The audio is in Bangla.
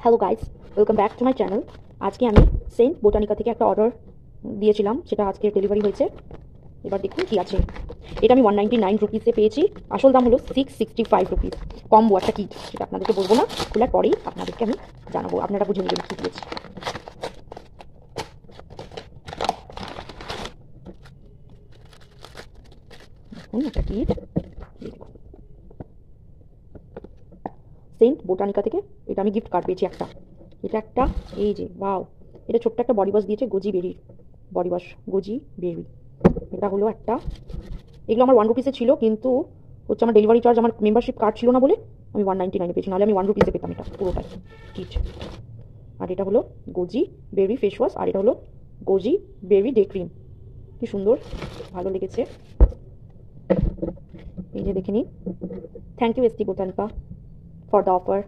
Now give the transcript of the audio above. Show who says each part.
Speaker 1: Hello guys, welcome back to my channel. আজকে আমি সেন্ট বোটানিকা থেকে একটা অর্ডার দিয়েছিলাম, সেটা আজকে ডেলিভারি হয়েছে। এবার দেখুন কি আছে। এটা আমি 199 রুপিসে পেয়েছি। আসল দাম হলো 665 রুপিস। কম্বো একটা কিট, সেটা আপনাদেরকে বলবো না, খোলার পরেই আপনাদেরকে আমি জানাবো, আপনারা বুঝে নেবেন কি দিয়েছি। দেখুন একটা কিট, সেন্ট বোটানিকা থেকে। এটা আমি গিফট কার্ড পেয়েছি একটা। এটা একটা, এই যে ওয়াও, এটা ছোট্ট একটা বডি ওয়াশ দিয়েছে, গোজি বেরির বডি ওয়াশ, গোজি বেরি। এটা হলো একটা, এগুলো আমার 1 রুপিসে ছিল, কিন্তু হচ্ছে আমার ডেলিভারি চার্জ, আমার মেম্বারশিপ কার্ড ছিল না বলে আমি 199 পেয়েছি, নাহলে আমি 1 রুপিসে পেতাম এটা পুরোটাই কিট। আর এটা হলো গোজি বেবি ফেস ওয়াশ, আর এটা হলো গোজি বেবি ডে ক্রিম। কি সুন্দর, ভালো লেগেছে। এই যে দেখে নিন। Thank you ST Botanica for the offer.